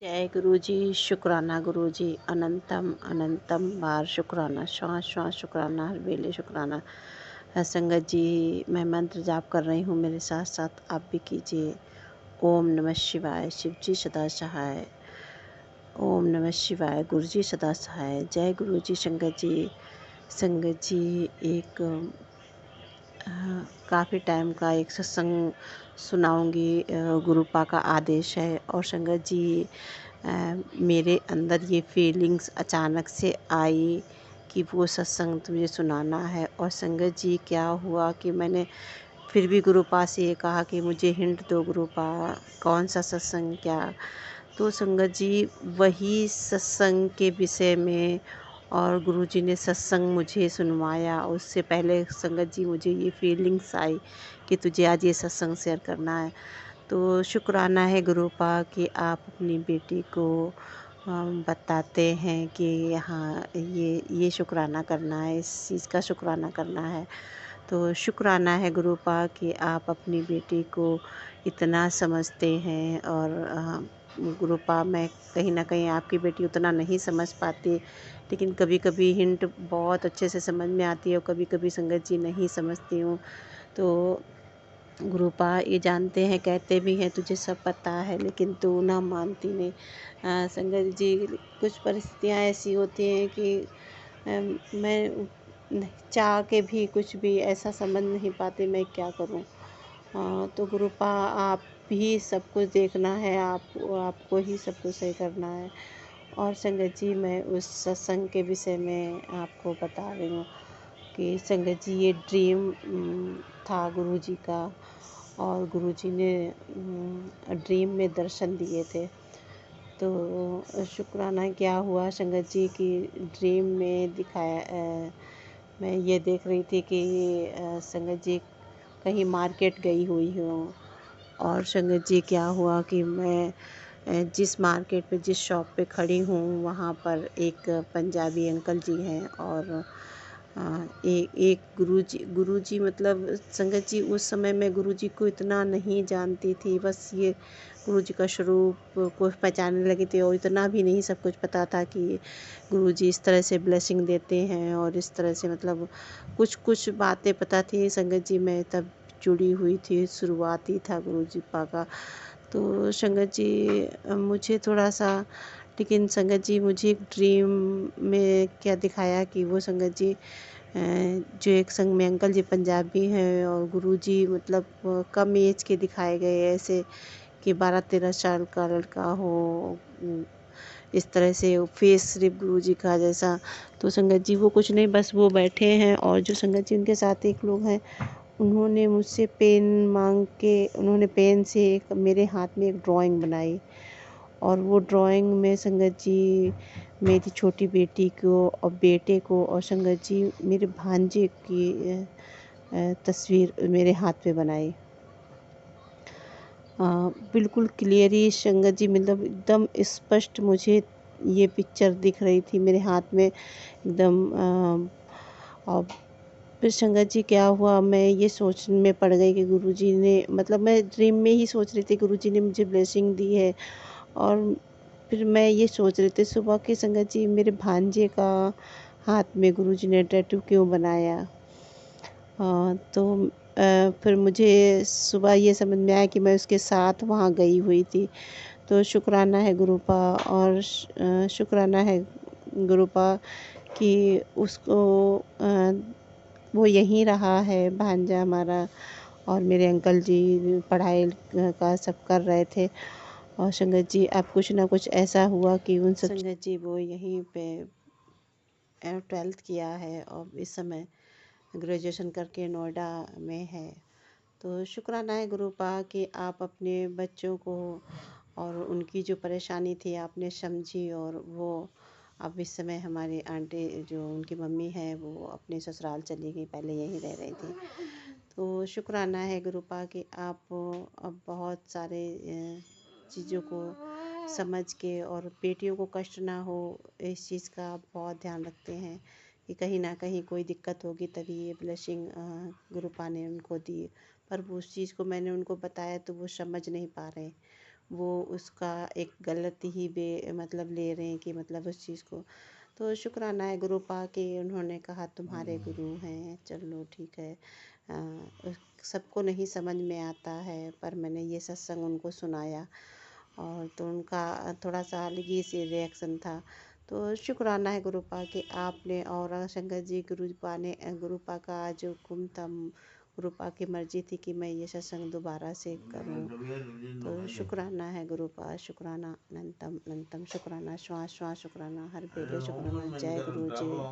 जय गुरु जी। शुक्राना गुरु जी। अनंतम अनंतम बार शुक्राना, श्वास श्वास शुक्राना, हर वेले शुक्राना। संगत जी, मैं मंत्र जाप कर रही हूँ, मेरे साथ साथ आप भी कीजिए। ओम नमः शिवाय, शिव जी सदा सहाय। ओम नमः शिवाय, गुरु जी सदा सहाय। जय गुरु जी। संगत जी, एक काफ़ी टाइम का एक सत्संग सुनाऊंगी। गुरुपा का आदेश है। और संगत जी, मेरे अंदर ये फीलिंग्स अचानक से आई कि वो सत्संग तुझे सुनाना है। और संगत जी, क्या हुआ कि मैंने फिर भी गुरुपा से ये कहा कि मुझे हिंट दो गुरुपा, कौन सा सत्संग क्या। तो संगत जी, वही सत्संग के विषय में और गुरुजी ने सत्संग मुझे सुनवाया। उससे पहले संगत जी, मुझे ये फीलिंग्स आई कि तुझे आज ये सत्संग शेयर करना है। तो शुक्राना है गुरुपा कि आप अपनी बेटी को बताते हैं कि हाँ, ये शुक्राना करना है, इस चीज़ का शुक्राना करना है। तो शुक्राना है गुरुपा कि आप अपनी बेटी को इतना समझते हैं। और गुरुपा, मैं कहीं ना कहीं आपकी बेटी उतना नहीं समझ पाती, लेकिन कभी कभी हिंट बहुत अच्छे से समझ में आती है और कभी कभी संगत जी नहीं समझती हूँ। तो गुरुपा ये जानते हैं, कहते भी हैं तुझे सब पता है, लेकिन तू ना मानती नहीं। संगत जी, कुछ परिस्थितियाँ ऐसी होती हैं कि मैं चाह के भी कुछ भी ऐसा समझ नहीं पाती मैं क्या करूं। तो गुरुपा, आप भी सब कुछ देखना है, आपको ही सब कुछ सही करना है। और संगत जी, मैं उस सत्संग के विषय में आपको बता रही हूँ कि संगत जी, ये ड्रीम था गुरुजी का। और गुरुजी ने ड्रीम में दर्शन दिए थे। तो शुक्राना क्या हुआ संगत जी की ड्रीम में दिखाया। मैं ये देख रही थी कि संगत जी कहीं मार्केट गई हुई हूँ। और संगत जी, क्या हुआ कि मैं जिस मार्केट में जिस शॉप पे खड़ी हूँ, वहाँ पर एक पंजाबी अंकल जी हैं। और एक गुरुजी मतलब संगत जी, उस समय मैं गुरुजी को इतना नहीं जानती थी, बस ये गुरुजी का स्वरूप को पहचानने लगी थी। और इतना भी नहीं सब कुछ पता था कि गुरुजी इस तरह से ब्लेसिंग देते हैं और इस तरह से, मतलब कुछ कुछ बातें पता थी संगत जी। मैं तब जुड़ी हुई थी, शुरुआती था गुरुजी पा का। तो संगत जी, मुझे थोड़ा सा, लेकिन संगत जी, मुझे एक ड्रीम में क्या दिखाया कि वो संगत जी, जो एक संग में अंकल जी पंजाबी हैं और गुरुजी मतलब कम एज के दिखाए गए, ऐसे कि 12-13 साल का लड़का हो। इस तरह से फेस सिर्फ गुरुजी का जैसा। तो संगत जी, वो कुछ नहीं, बस वो बैठे हैं। और जो संगत जी उनके साथ एक लोग हैं, उन्होंने मुझसे पेन मांग के, उन्होंने पेन से एक मेरे हाथ में एक ड्राइंग बनाई। और वो ड्राइंग में संगत जी मेरी छोटी बेटी को और बेटे को और संगत जी मेरे भांजे की तस्वीर मेरे हाथ पे बनाई। बिल्कुल क्लियरी संगत जी, मतलब एकदम स्पष्ट मुझे ये पिक्चर दिख रही थी मेरे हाथ में एकदम। और फिर संगत जी, क्या हुआ, मैं ये सोच में पड़ गई कि गुरुजी ने, मतलब मैं ड्रीम में ही सोच रही थी गुरुजी ने मुझे ब्लेसिंग दी है। और फिर मैं ये सोच रही थी सुबह कि संगत जी, मेरे भांजे का हाथ में गुरुजी ने टैटू क्यों बनाया। तो फिर मुझे सुबह ये समझ में आया कि मैं उसके साथ वहाँ गई हुई थी। तो शुक्राना है गुरुपा। और शुक्राना है गुरुपा कि उसको वो यहीं रहा है भांजा हमारा। और मेरे अंकल जी पढ़ाई का सब कर रहे थे। और संगत जी, अब कुछ ना कुछ ऐसा हुआ कि उन सब संगत जी वो यहीं पे 12th किया है और इस समय ग्रेजुएशन करके नोएडा में है। तो शुक्राना है गुरुपा कि आप अपने बच्चों को और उनकी जो परेशानी थी आपने समझी। और वो अब इस समय हमारी आंटी जो उनकी मम्मी है वो अपने ससुराल चली गई, पहले यहीं रह रही थी। तो शुक्राना है गुरुपा कि आप अब बहुत सारे चीज़ों को समझ के, और बेटियों को कष्ट ना हो इस चीज़ का आप बहुत ध्यान रखते हैं कि कहीं ना कहीं कोई दिक्कत होगी तभी ये ब्लेसिंग गुरुपा ने उनको दी। पर वो उस चीज़ को मैंने उनको बताया तो वो समझ नहीं पा रहे। वो उसका एक गलत ही मतलब ले रहे हैं कि मतलब उस चीज़ को। तो शुक्राना है गुरु पा के उन्होंने कहा तुम्हारे गुरु हैं, चलो ठीक है। सबको नहीं समझ में आता है, पर मैंने ये सत्संग उनको सुनाया और तो उनका थोड़ा सा अलग ही से रिएक्शन था। तो शुक्राना है गुरुपा कि आपने और शंकर जी गुरुपा ने गुरुपा का जो हुक्म था, गुरुपा की मर्जी थी कि मैं ये सत्संग दोबारा से करूं। तो शुक्राना है गुरुपा, शुक्राना अनंतम अनंतम शुक्राना, श्वास श्वास शुक्राना, हर बेले शुक्राना। जय गुरु जय।